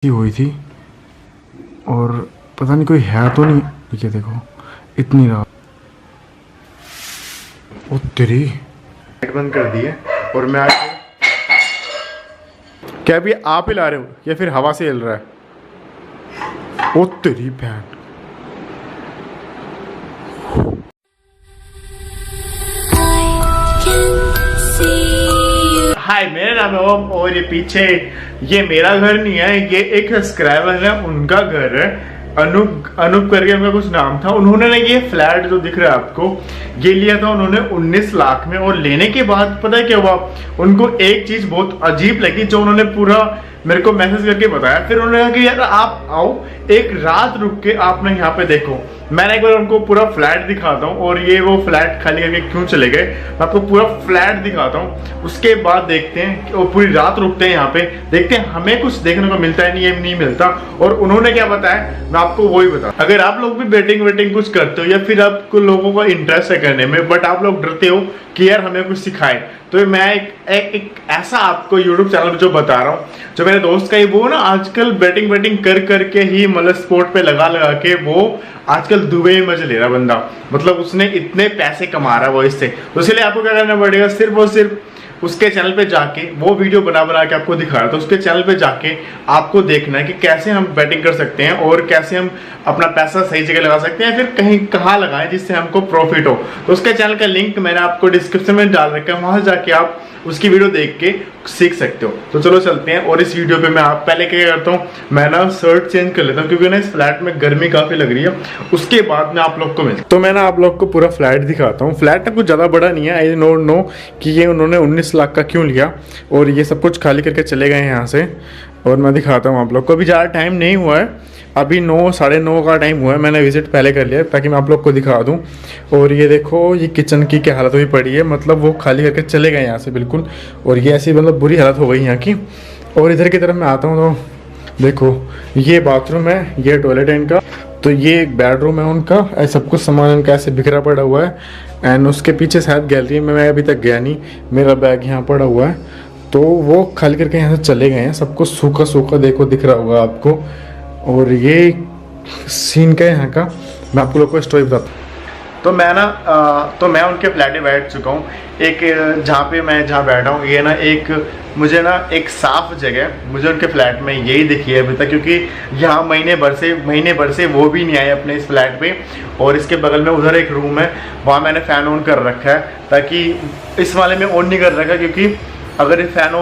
हुई थी और पता नहीं कोई है तो नहीं। ये देखो इतनी रात। ओ तेरी लाइट बंद कर दी है और मैं आज क्या भी आप ही ला रहे हो या फिर हवा से हिल रहा है? ओ तेरी बहन। हाय, मेरा नाम है ओम और ये पीछे ये मेरा घर नहीं है, ये एक सब्सक्राइबर है उनका घर है। अनूप करके उनका कुछ नाम था। उन्होंने ना ये फ्लैट जो दिख रहा है आपको, ये लिया था उन्होंने 19 लाख में। और लेने के बाद पता है क्या हुआ, उनको एक चीज बहुत अजीब लगी जो उन्होंने पूरा मेरे को मैसेज करके बताया। फिर उन्होंने कहा कि यार आप आओ एक रात रुक के आप ना यहाँ पे देखो। मैंने एक बार उनको पूरा फ्लैट दिखाता हूँ और ये वो फ्लैट खाली करके क्यों चले गए, मैं आपको पूरा फ्लैट दिखाता हूँ। उसके बाद देखते हैं कि वो पूरी रात रुकते हैं यहाँ पे, देखते हैं हमें कुछ देखने को मिलता है नहीं मिलता। और उन्होंने क्या बताया मैं आपको वही बता। अगर आप लोग भी बेटिंग वेटिंग कुछ करते हो या फिर आपको लोगों का इंटरेस्ट है करने में, बट आप लोग डरते हो कि यार हमें कुछ सिखाए, तो मैं एक ऐसा आपको YouTube चैनल जो बता रहा हूँ, जो मेरे दोस्त का ही वो ना आजकल बैटिंग वेटिंग कर करके ही मतलब स्पोर्ट पे लगा के वो आजकल दुबई में मजे ले रहा बंदा। मतलब उसने इतने पैसे कमा रहा है वो इससे। तो इसलिए आपको क्या करना पड़ेगा, सिर्फ और सिर्फ उसके चैनल पे जाके वो वीडियो बना के आपको दिखा रहा है। तो उसके चैनल पे जाके आपको देखना है कि कैसे हम बैटिंग कर सकते हैं और कैसे हम अपना पैसा सही जगह लगा सकते हैं, फिर कहीं कहाँ लगाएं जिससे हमको प्रॉफिट हो। तो उसके चैनल का लिंक मैंने आपको डिस्क्रिप्शन में डाल रखा है, वहां जाके आप उसकी वीडियो देख के सीख सकते हो। तो चलो चलते हैं। और इस वीडियो पे मैं आप पहले क्या करता हूँ, मैं ना शर्ट चेंज कर लेता हूँ क्योंकि ना इस फ्लैट में गर्मी काफी लग रही है। उसके बाद मैं आप लोग को मिलता, तो मैं ना आप लोग को पूरा फ्लैट दिखाता हूँ। फ्लैट ना कुछ ज्यादा बड़ा नहीं है, आई डोंट नो कि ये उन्होंने 19 लाख का क्यों लिया और ये सब कुछ खाली करके चले गए यहाँ से। और मैं दिखाता हूँ आप लोग को। अभी ज़्यादा टाइम नहीं हुआ है, अभी 9 साढ़े 9 का टाइम हुआ है। मैंने विजिट पहले कर लिया ताकि मैं आप लोग को दिखा दूं। और ये देखो ये किचन की क्या हालत हुई पड़ी है, मतलब वो खाली करके चले गए यहाँ से बिल्कुल। और ये ऐसी मतलब बुरी हालत हो गई यहाँ की। और इधर की तरफ मैं आता हूँ तो देखो ये बाथरूम है, ये टॉयलेट है इनका, तो ये एक बेडरूम है उनका। सब कुछ सामान इनका ऐसे बिखरा पड़ा हुआ है। एंड उसके पीछे शायद गैलरी में मैं अभी तक गया नहीं, मेरा बैग यहाँ पड़ा हुआ है। तो वो खाली करके यहाँ से चले गए हैं, सब कुछ सूखा सूखा देखो दिख रहा होगा आपको। और ये सीन का यहाँ का मैं आपको लोग को स्टोरी बताता हूँ। तो मैं उनके फ्लैट में बैठ चुका हूँ। एक जहाँ बैठा हूँ ये ना मुझे ना एक साफ जगह मुझे उनके फ्लैट में यही दिखी है अभी तक, क्योंकि यहाँ महीने भर से वो भी नहीं आए अपने इस फ्लैट पे। और इसके बगल में उधर एक रूम है, वहाँ मैंने फ़ैन ऑन कर रखा है, ताकि इस वाले में ऑन नहीं कर रखा क्योंकि अगर फैन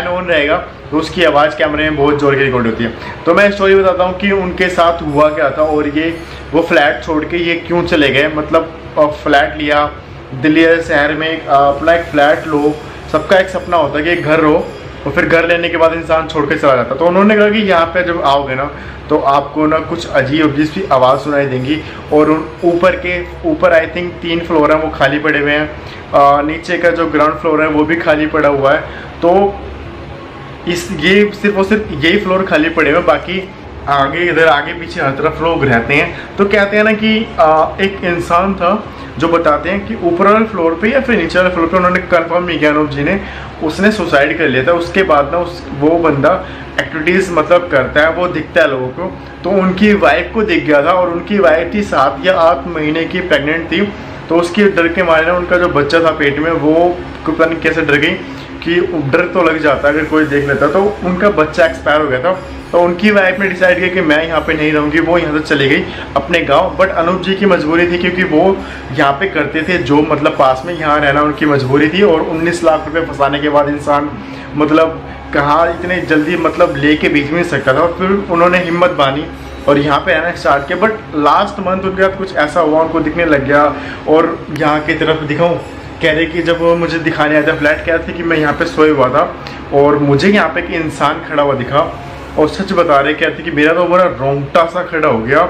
ऑन रहेगा तो उसकी आवाज़ कैमरे में बहुत जोर की रिकॉर्ड होती है। तो मैं स्टोरी बताता हूँ कि उनके साथ हुआ क्या था और वो फ्लैट छोड़ के ये क्यों चले गए। मतलब फ्लैट लिया दिल्ली शहर में, अपना एक फ्लैट लो, सबका एक सपना होता है कि एक घर हो, और फिर घर लेने के बाद इंसान छोड़ के चला जाता। तो उन्होंने कहा कि यहाँ पे जब आओगे ना तो आपको ना कुछ अजीब सी आवाज़ सुनाई देंगी। और ऊपर आई थिंक 3 फ्लोर हैं वो खाली पड़े हुए हैं, नीचे का जो ग्राउंड फ्लोर है वो भी खाली पड़ा हुआ है। तो ये सिर्फ और सिर्फ यही फ्लोर खाली पड़े हुए हैं, बाकी इधर आगे पीछे हर तरफ लोग रहते हैं। तो कहते हैं ना कि एक इंसान था जो बताते हैं कि ऊपर वाले फ्लोर पे या फिर नीचे वाले फ्लोर पे, उन्होंने कंफर्म नहीं किया अनूप जी ने, उसने सुसाइड कर लिया था। उसके बाद ना वो बंदा एक्टिविटीज़ मतलब करता है, वो दिखता है लोगों को। तो उनकी वाइफ को दिख गया था और उनकी वाइफ थी 7 या 8 महीने की प्रेग्नेंट थी। तो उसकी डर के मारे ना उनका जो बच्चा था पेट में वो पता नहीं कैसे डर गई कि डर तो लग जाता अगर कोई देख लेता, तो उनका बच्चा एक्सपायर हो गया था। तो उनकी वाइफ ने डिसाइड किया कि मैं यहाँ पे नहीं रहूँगी, वो यहाँ से चली गई अपने गांव। बट अनूप जी की मजबूरी थी क्योंकि वो यहाँ पे करते थे जो मतलब पास में, यहाँ रहना उनकी मजबूरी थी। और 19 लाख रुपए फंसाने के बाद इंसान मतलब कहाँ इतने जल्दी मतलब लेके बीच में सकता था। और फिर उन्होंने हिम्मत बांधी और यहाँ पे रहना स्टार्ट किया। बट लास्ट मंथ उनके साथ कुछ ऐसा हुआ, उनको दिखने लग गया। और यहाँ की तरफ दिखाऊँ, कह रहे कि जब वो मुझे दिखाने आया था फ्लैट, कह रहे थे कि मैं यहाँ पे सोए हुआ था और मुझे यहाँ पे एक इंसान खड़ा हुआ दिखा। और सच बता रहे, कहते कि मेरा तो बड़ा रोंगटा सा खड़ा हो गया।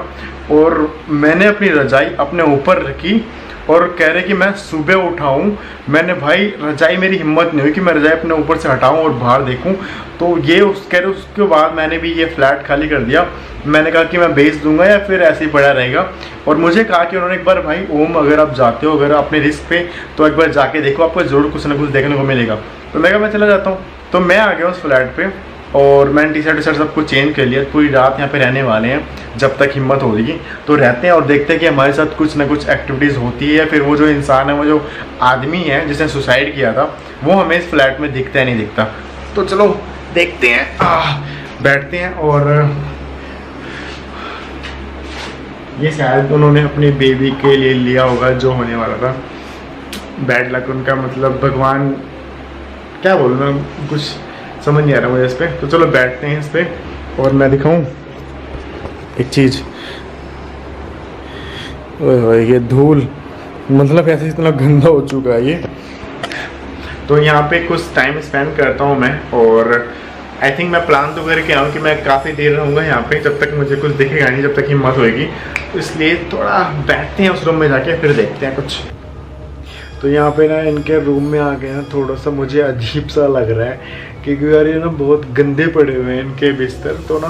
और मैंने अपनी रजाई अपने ऊपर रखी और कह रहे कि मैं सुबह उठाऊं, मैंने भाई रजाई, मेरी हिम्मत नहीं हुई कि मैं रजाई अपने ऊपर से हटाऊं और बाहर देखूं। तो ये कह रहे उसके बाद मैंने भी ये फ्लैट खाली कर दिया। मैंने कहा कि मैं बेच दूंगा या फिर ऐसे ही पड़ा रहेगा। और मुझे कहा कि उन्होंने एक बार, भाई ओम अगर आप जाते हो अगर अपने रिस्क पे, तो एक बार जाके देखो, आपको ज़रूर कुछ ना कुछ देखने को मिलेगा। तो मैं कहा मैं चला जाता हूँ। तो मैं आ गया उस फ्लैट पे और मैंने टी शर्ट सब कुछ चेंज कर लिया। पूरी रात यहाँ पे रहने वाले हैं जब तक हिम्मत होगी, तो रहते हैं और देखते हैं कि हमारे साथ कुछ ना कुछ एक्टिविटीज़ होती है या फिर वो जो इंसान है, वो जो आदमी है जिसने सुसाइड किया था, वो हमें इस फ्लैट में दिखता है नहीं दिखता। तो चलो देखते हैं, बैठते हैं। और ये शायद उन्होंने अपनी बेबी के लिए लिया होगा जो होने वाला था। बैड लक उनका, मतलब भगवान क्या बोलूँ मैं, कुछ समझ नहीं आ रहा मुझे इस पर। तो चलो बैठते हैं इस पर और मैं दिखाऊं एक चीज़। ओए ये धूल, मतलब ऐसे इतना गंदा हो चुका है ये। तो यहाँ पे कुछ टाइम स्पेंड करता हूँ मैं, और आई थिंक मैं प्लान तो करके आऊँ कि मैं काफ़ी देर रहूँगा यहाँ पे, जब तक मुझे कुछ दिखेगा नहीं, जब तक हिम्मत होएगी। तो इसलिए थोड़ा बैठते हैं उस रूम में जाके, फिर देखते हैं कुछ। तो यहाँ पे ना इनके रूम में आ गए ना, थोड़ा सा मुझे अजीब सा लग रहा है क्योंकि यार ये ना बहुत गंदे पड़े हुए हैं इनके बिस्तर। तो ना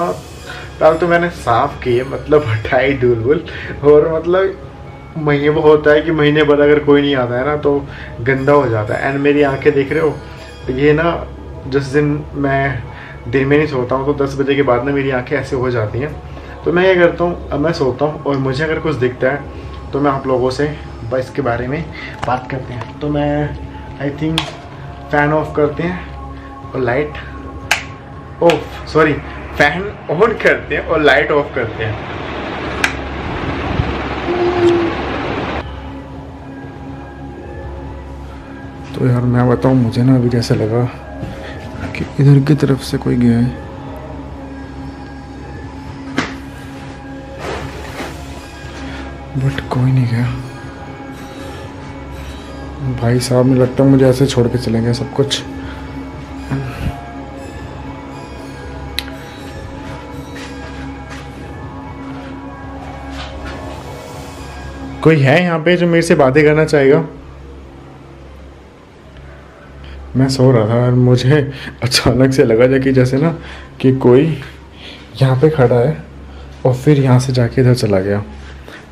पहले तो मैंने साफ़ किए, मतलब हटाई धूल वूल, और मतलब महीने वो होता है कि महीने बाद अगर कोई नहीं आता है ना तो गंदा हो जाता है। एंड मेरी आंखें देख रहे हो, ये ना जिस दिन मैं दिन में नहीं सोता हूँ तो 10 बजे के बाद ना मेरी आंखें ऐसे हो जाती हैं। तो मैं क्या करता हूँ, अब मैं सोता हूँ और मुझे अगर कुछ दिखता है तो मैं आप लोगों से बस इसके बारे में बात करते हैं। तो मैं आई थिंक फ़ैन ऑफ करते हैं और light of, sorry fan on करते हैं और लाइट ऑफ करते हैं। तो यार मैं बताऊँ, मुझे ना अभी जैसा लगा कि इधर की तरफ से कोई गया है, बट कोई नहीं गया। भाई साहब, मुझे लगता है मुझे ऐसे छोड़ के चले गए सब कुछ। कोई है यहाँ पे जो मेरे से बातें करना चाहेगा? मैं सो रहा था और मुझे अचानक से लगा कि जैसे ना कि कोई यहाँ पे खड़ा है और फिर यहाँ से जाके इधर चला गया।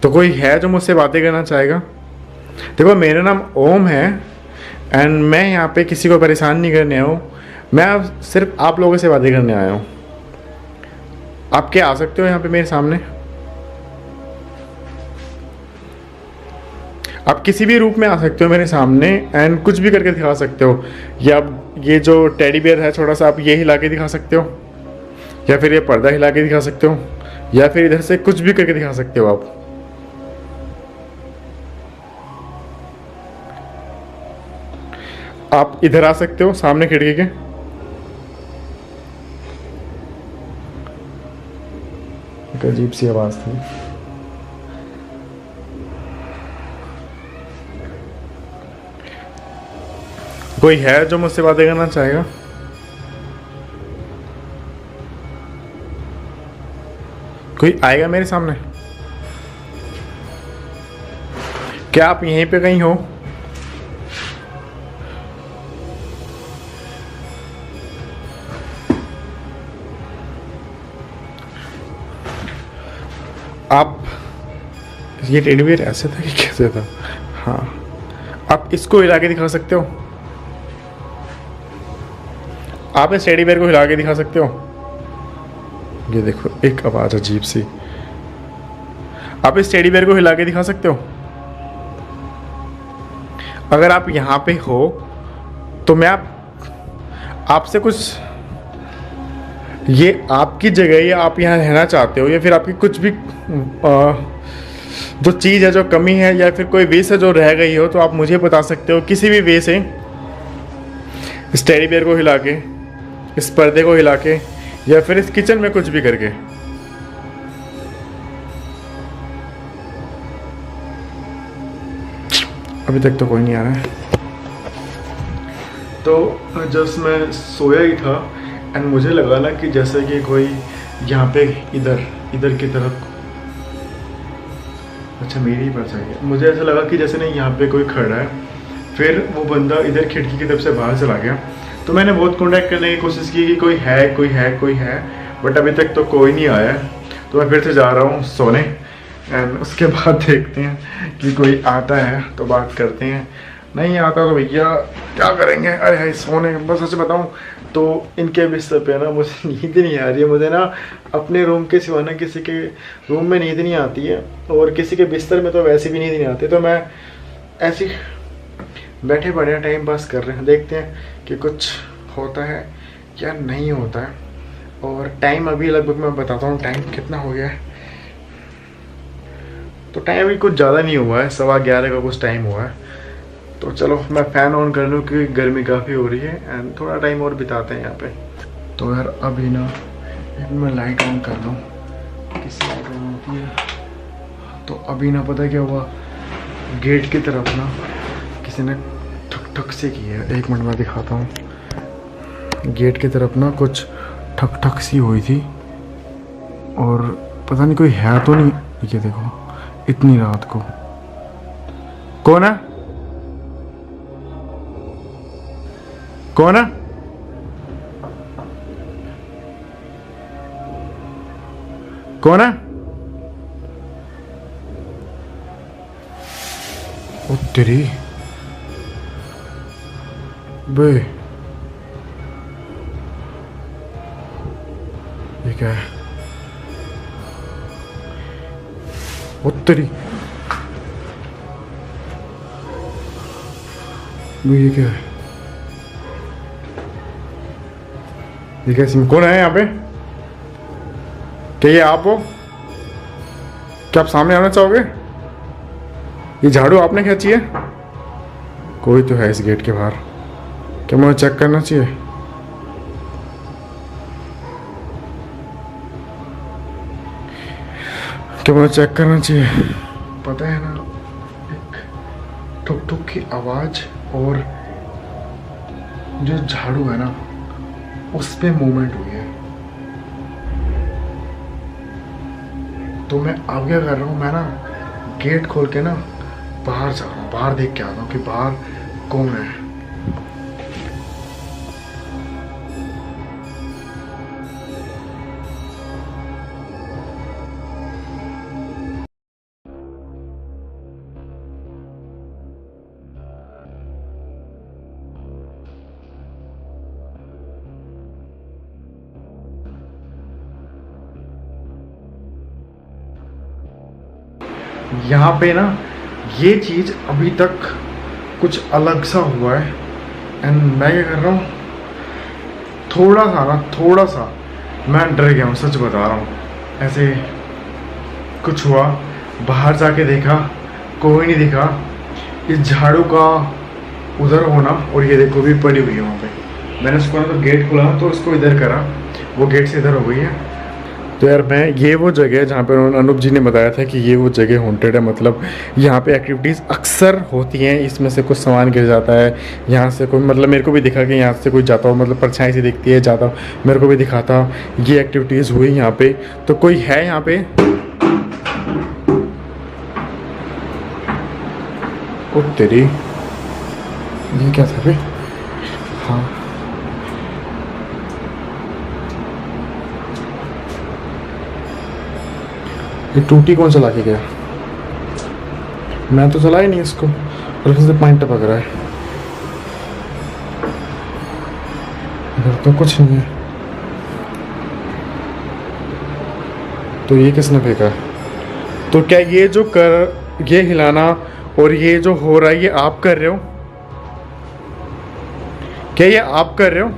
तो कोई है जो मुझसे बातें करना चाहेगा? देखो मेरा नाम ओम है एंड मैं यहाँ पे किसी को परेशान नहीं करने आया हूँ, मैं सिर्फ आप लोगों से बातें करने आया हूँ। आप क्या आ सकते हो यहाँ पे मेरे सामने? आप किसी भी रूप में आ सकते हो मेरे सामने एंड कुछ भी करके दिखा सकते हो। या ये जो टेडी बियर है छोटा सा, आप ये हिला के दिखा सकते हो, या फिर ये पर्दा हिला के दिखा सकते हो, या फिर इधर से कुछ भी करके दिखा सकते हो आप। आप इधर आ सकते हो सामने खिड़की के। एक अजीब सी आवाज थी। कोई है जो मुझसे बातें करना चाहेगा? कोई आएगा मेरे सामने? क्या आप यहीं पे कहीं हो? आप, ये टेडी बियर ऐसे था कि कैसे था? हाँ, आप इसको हिला के दिखा सकते हो? आप इस टेडी बियर को हिला के दिखा सकते हो? ये देखो एक आवाज़ अजीब सी। आप इस टेडी बियर को हिला के दिखा सकते हो? अगर आप यहाँ पे हो तो मैं आपसे कुछ, ये आपकी जगह है, आप यहाँ रहना चाहते हो, या फिर आपकी कुछ भी जो चीज़ है, जो कमी है, या फिर कोई वे से जो रह गई हो, तो आप मुझे बता सकते हो किसी भी वे से। इस टेडी बियर को हिला के, इस पर्दे को हिला के, या फिर इस किचन में कुछ भी करके। अभी तक तो कोई नहीं आ रहा है। तो जस्ट मैं सोया ही था एंड मुझे लगा ना कि जैसे कि कोई यहाँ पे इधर की तरफ, अच्छा मेरी ही बात है, मुझे ऐसा लगा कि जैसे नहीं यहाँ पे कोई खड़ा है। फिर वो बंदा इधर खिड़की की तरफ से बाहर चला गया। तो मैंने बहुत कॉन्टैक्ट करने की कोशिश की कि कोई है, बट अभी तक तो कोई नहीं आया। तो मैं फिर से जा रहा हूँ सोने एंड उसके बाद देखते हैं कि कोई आता है तो बात करते हैं, नहीं आता तो भैया क्या करेंगे। अरे सोने, बस सच बताऊँ तो इनके बिस्तर पे ना मुझे नींद नहीं आ रही है। मुझे ना अपने रूम के सिवा ना किसी के रूम में नींद नहीं आती है, और किसी के बिस्तर में तो वैसे भी नींद नहीं आती। तो मैं ऐसे बैठे बढ़िया टाइम पास कर रहे हैं, देखते हैं कि कुछ होता है या नहीं होता है। और टाइम अभी लगभग मैं बताता हूँ टाइम कितना हो गया है। तो टाइम भी कुछ ज़्यादा नहीं हुआ है, 11:15 का कुछ टाइम हुआ है। तो चलो मैं फ़ैन ऑन कर लूँ क्योंकि गर्मी काफ़ी हो रही है, एंड थोड़ा टाइम और बिताते हैं यहाँ पे। तो यार अभी ना मैं लाइट ऑन कर लूँ, किसी लाइट ऑन होती है। तो अभी ना पता क्या हुआ, गेट की तरफ ना किसी ने ठक ठक से की है। 1 मिनट में दिखाता हूँ। गेट की तरफ ना कुछ ठक ठक सी हुई थी, और पता नहीं कोई है तो नहीं। ये देखो इतनी रात को कौन है, कौन है? कौन है? ओ तेरी बे, ये क्या है? ओ तेरी बे, ये क्या है? ये कैसे, कौन है यहाँ पे? क्या ये आप हो? क्या आप सामने आना चाहोगे? ये झाड़ू आपने खींची है? कोई तो है इस गेट के बाहर, क्या मुझे चेक करना चाहिए? क्या मुझे चेक करना चाहिए? पता है ना, एक ठुक ठुक की आवाज और जो झाड़ू है ना उस पे मूवमेंट हुई है। तो मैं अब क्या कर रहा हूँ, मैं ना गेट खोल के ना बाहर जा रहा हूँ, बाहर देख के आता हूँ कि बाहर कौन है। यहाँ पे ना ये चीज़ अभी तक कुछ अलग सा हुआ है, एंड मैं क्या कर रहा हूँ, थोड़ा सा मैं डर गया हूँ, सच बता रहा हूँ। ऐसे कुछ हुआ, बाहर जाके देखा, कोई नहीं दिखा। इस झाड़ू का उधर होना, और ये देखो भी पड़ी हुई है वहाँ पे। मैंने उसको ना तो गेट खुला तो उसको इधर करा, वो गेट से इधर हो गई है। तो यार मैं, ये वो जगह है जहाँ पे उन्होंने, अनूप जी ने बताया था कि ये वो जगह हॉन्टेड है। मतलब यहाँ पे एक्टिविटीज़ अक्सर होती हैं, इसमें से कुछ सामान गिर जाता है, यहाँ से कोई, मतलब मेरे को भी दिखा कि यहाँ से कोई जाता हो, मतलब परछाई से दिखती है जाता, मेरे को भी दिखा था। ये एक्टिविटीज़ हुई यहाँ पे, तो कोई है यहाँ पे। ओ तेरी, ये क्या था भाई? हाँ, ये टूटी कौन चला के गया? मैं तो चला ही नहीं इसको, और फिर से पानी टपक रहा है। इधर तो कुछ नहीं है, तो ये किसने फेंका? तो क्या ये जो ये हिलाना और ये जो हो रहा है ये आप कर रहे हो? क्या ये आप कर रहे हो?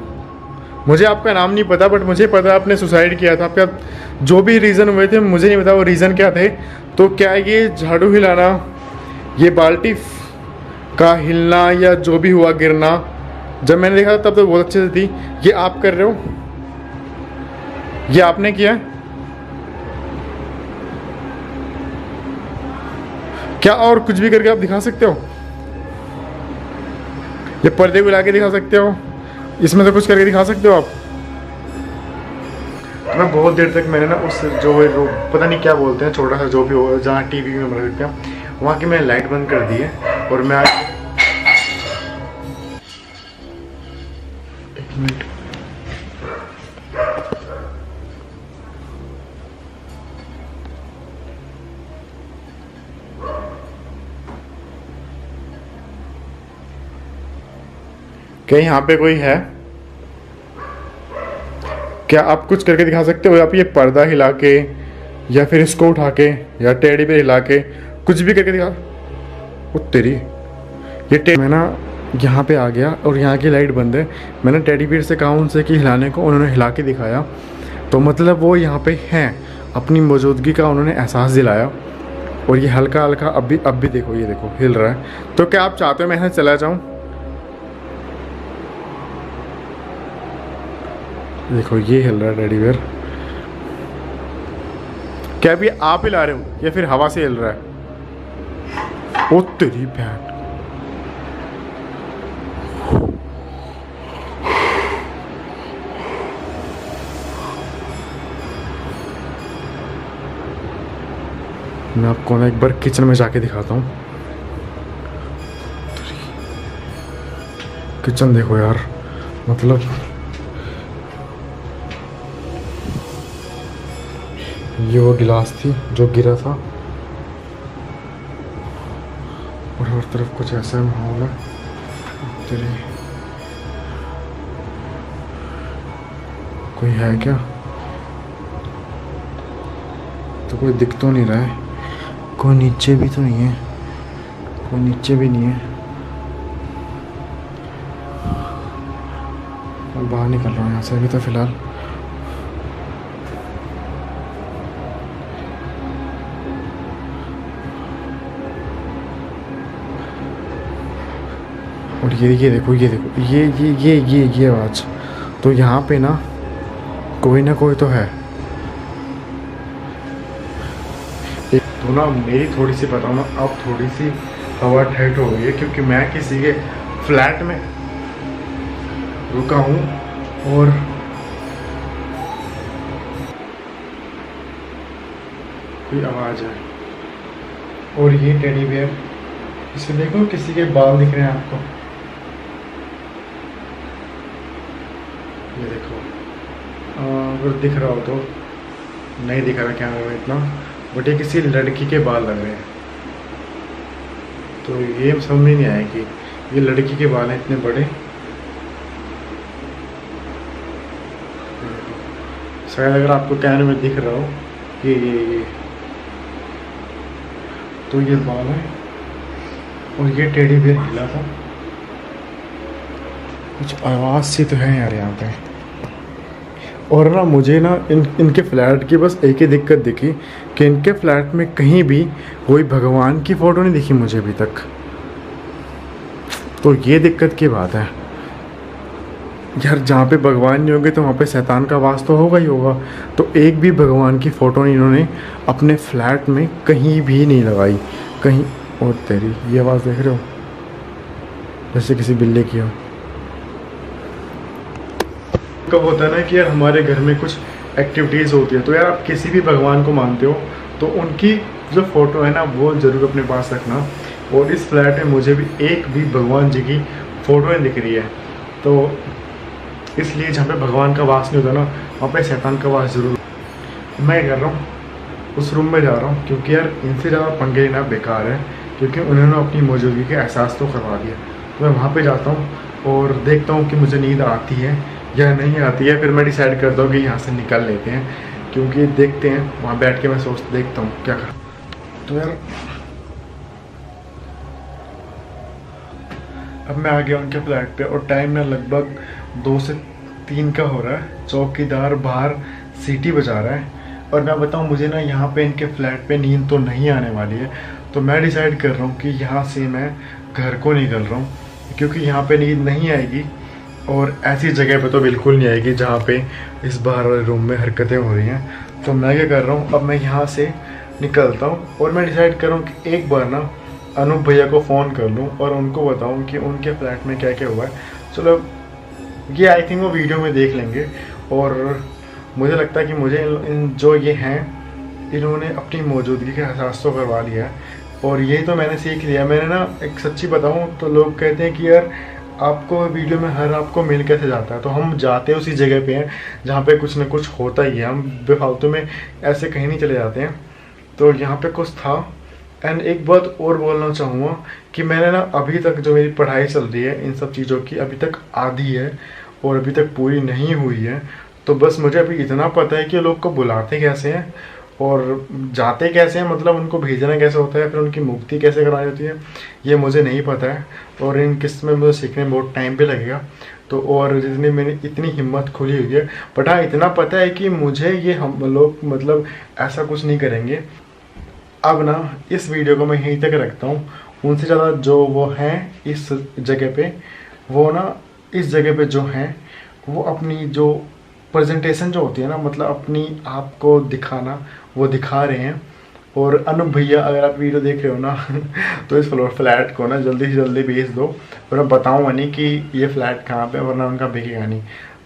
मुझे आपका नाम नहीं पता, बट मुझे पता आपने सुसाइड किया था। आपका जो भी रीज़न हुए थे मुझे नहीं पता वो रीज़न क्या थे। तो क्या ये झाड़ू हिलाना, ये बाल्टी का हिलना, या जो भी हुआ गिरना, जब मैंने देखा तब तो बहुत अच्छे से थी, ये आप कर रहे हो? ये आपने किया? क्या और कुछ भी करके आप दिखा सकते हो? ये पर्दे को लाके दिखा सकते हो? इसमें तो कुछ करके दिखा सकते हो आप? मैं बहुत देर तक मैंने ना उस जो पता नहीं क्या बोलते हैं, छोटा सा जो भी हो, जहाँ टीवी में बना सकते हैं, वहाँ की मैंने लाइट बंद कर दी है। और मैं एक मिनट, क्या यहाँ पे कोई है? क्या आप कुछ करके दिखा सकते हो? आप ये पर्दा हिला के या फिर इसको उठा के या टेडी पे हिला के कुछ भी करके दिखा। वो तेरी ये मैं ना यहाँ पे आ गया और यहाँ की लाइट बंद है। मैंने टेडी बियर से कहा उनसे कि हिलाने को, उन्होंने हिला के दिखाया। तो मतलब वो यहाँ पे हैं, अपनी मौजूदगी का उन्होंने एहसास दिलाया। और ये हल्का हल्का अब भी देखो, ये देखो हिल रहा है। तो क्या आप चाहते हो मैं यहाँ चला जाऊँ? देखो ये हिल रहा है टेडी बियर। क्या अभी आप हिला रहे हो या फिर हवा से हिल रहा है? ओ तेरी बहन, मैं आपको ना एक बार किचन में जाके दिखाता हूँ। किचन देखो यार, मतलब ये वो गिलास थी जो गिरा था और हर तरफ कुछ ऐसा माहौल है। तेरी कोई है क्या? तो कोई दिख तो नहीं रहा है। कोई नीचे भी तो नहीं है, कोई नीचे भी नहीं है। मैं बाहर निकल रहा हूँ यहाँ से अभी तो फिलहाल। और ये देखो, ये देखो, ये आवाज़। तो यहाँ पे ना कोई तो है। एक तो ना मेरी थोड़ी सी बताओ ना, अब थोड़ी सी हवा टाइट हो गई है क्योंकि मैं किसी के फ्लैट में रुका हूँ और कोई आवाज़ है। और ये टेडी बियर, इसमें देखो किसी के बाल दिख रहे हैं आपको, ये देखो। अगर दिख रहा हो तो, नहीं दिख रहा कैमरे में इतना, बट ये किसी लड़की के बाल लग रहे हैं। तो ये समझ में नहीं आया कि ये लड़की के बाल हैं इतने बड़े। शायद अगर आपको कैमरे में दिख रहा हो ये तो ये बाल है। और ये टेडी बियर हिला था। कुछ आवाज़ सी तो है यार यहाँ पे। और ना मुझे ना इनके फ्लैट की बस एक ही दिक्कत दिखी कि इनके फ्लैट में कहीं भी कोई भगवान की फ़ोटो नहीं दिखी मुझे अभी तक। तो ये दिक्कत की बात है यार, जहाँ पे भगवान नहीं होंगे तो वहाँ पे शैतान का वास तो होगा ही होगा। तो एक भी भगवान की फ़ोटो नहीं इन्होंने अपने फ्लैट में कहीं भी नहीं लगाई कहीं। और तेरी ये आवाज़ देख रहे हो, जैसे किसी बिल्ली की हो। कब होता है ना कि यार हमारे घर में कुछ एक्टिविटीज़ होती है, तो यार आप किसी भी भगवान को मानते हो तो उनकी जो फ़ोटो है ना वो ज़रूर अपने पास रखना। और इस फ्लैट में मुझे भी एक भी भगवान जी की फ़ोटो नहीं दिख रही है। तो इसलिए जहाँ पे भगवान का वास नहीं होता ना वहाँ पे शैतान का वास ज़रूर। मैं क्या कर रहा हूँ, उस रूम में जा रहा हूँ क्योंकि यार इनसे ज़्यादा पंगे लेना बेकार है, क्योंकि उन्होंने अपनी मौजूदगी का एहसास तो करवा दिया। तो मैं वहाँ पे जाता हूँ और देखता हूँ कि मुझे नींद आती है या नहीं आती है। फिर मैं डिसाइड करता हूँ कि यहाँ से निकल लेते हैं, क्योंकि देखते हैं वहाँ बैठ के मैं देखता हूँ क्या कर। तो यार अब मैं आ गया उनके फ्लैट पे और टाइम ना लगभग 2 से 3 का हो रहा है। चौकीदार बाहर सीटी बजा रहा है और मैं बताऊँ मुझे ना यहाँ पे इनके फ्लैट पे नींद तो नहीं आने वाली है। तो मैं डिसाइड कर रहा हूँ कि यहाँ से मैं घर को निकल रहा हूँ, क्योंकि यहाँ पे नींद नहीं आएगी और ऐसी जगह पे तो बिल्कुल नहीं आएगी जहाँ पे इस बाहर वाले रूम में हरकतें हो रही हैं। तो मैं क्या कर रहा हूँ, अब मैं यहाँ से निकलता हूँ और मैं डिसाइड कर रहा हूँ कि एक बार ना अनूप भैया को फ़ोन कर लूँ और उनको बताऊँ कि उनके फ्लैट में क्या क्या हुआ है। चलो ये आई थिंक वो वीडियो में देख लेंगे। और मुझे लगता है कि मुझे इन जो ये हैं इन्होंने अपनी मौजूदगी का एहसास तो करवा लिया है। और ये तो मैंने सीख लिया। मैंने ना एक सच्ची बताऊँ तो लोग कहते हैं कि यार आपको वीडियो में हर आपको मिल कैसे जाता है। तो हम जाते उसी जगह पे हैं जहाँ पे कुछ ना कुछ होता ही है। हम बेफालतू में ऐसे कहीं नहीं चले जाते हैं। तो यहाँ पे कुछ था। एंड एक बात और बोलना चाहूँगा कि मैंने ना अभी तक जो मेरी पढ़ाई चल रही है इन सब चीज़ों की अभी तक आधी है और अभी तक पूरी नहीं हुई है। तो बस मुझे अभी इतना पता है कि लोग को बुलाते कैसे हैं और जाते कैसे हैं, मतलब उनको भेजना कैसे होता है, फिर उनकी मुक्ति कैसे कराई जाती है, ये मुझे नहीं पता है। और इन किस्त में मुझे सीखने में बहुत टाइम भी लगेगा। तो और जितनी मैंने इतनी हिम्मत खुली हुई है, बट हाँ इतना पता है कि मुझे ये हम लोग मतलब ऐसा कुछ नहीं करेंगे। अब ना इस वीडियो को मैं यहीं तक रखता हूँ। उनसे ज़्यादा जो वो हैं इस जगह पे, वो ना इस जगह पे जो हैं वो अपनी जो प्रेजेंटेशन जो होती है ना, मतलब अपनी आप को दिखाना, वो दिखा रहे हैं। और अनूप भैया अगर आप वीडियो देख रहे हो ना तो इस फ्लैट को ना जल्दी से जल्दी बेच दो। और मैं बताऊँगा नहीं कि ये फ्लैट कहाँ पे, वरना उनका बिकेगा नहीं।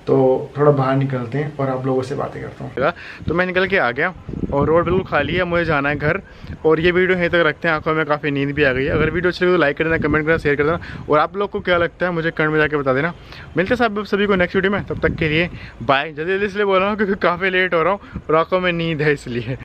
तो थोड़ा बाहर निकलते हैं और आप लोगों से बातें करता हूँ। तो मैं निकल के आ गया और रोड बिल्कुल खाली है, मुझे जाना है घर। और ये वीडियो यहीं तक रखते हैं, आंखों में काफ़ी नींद भी आ गई है। अगर वीडियो अच्छी लगी तो लाइक कर देना, कमेंट करना, शेयर कर देना। और आप लोग को क्या लगता है मुझे कमेंट में जाके बता देना। मिलते हैं सभी को नेक्स्ट वीडियो में, तब तक के लिए बाय। जल्दी जल्दी इसलिए बोल रहा हूँ क्योंकि काफ़ी लेट हो रहा हूँ और आंखों में नींद है इसलिए।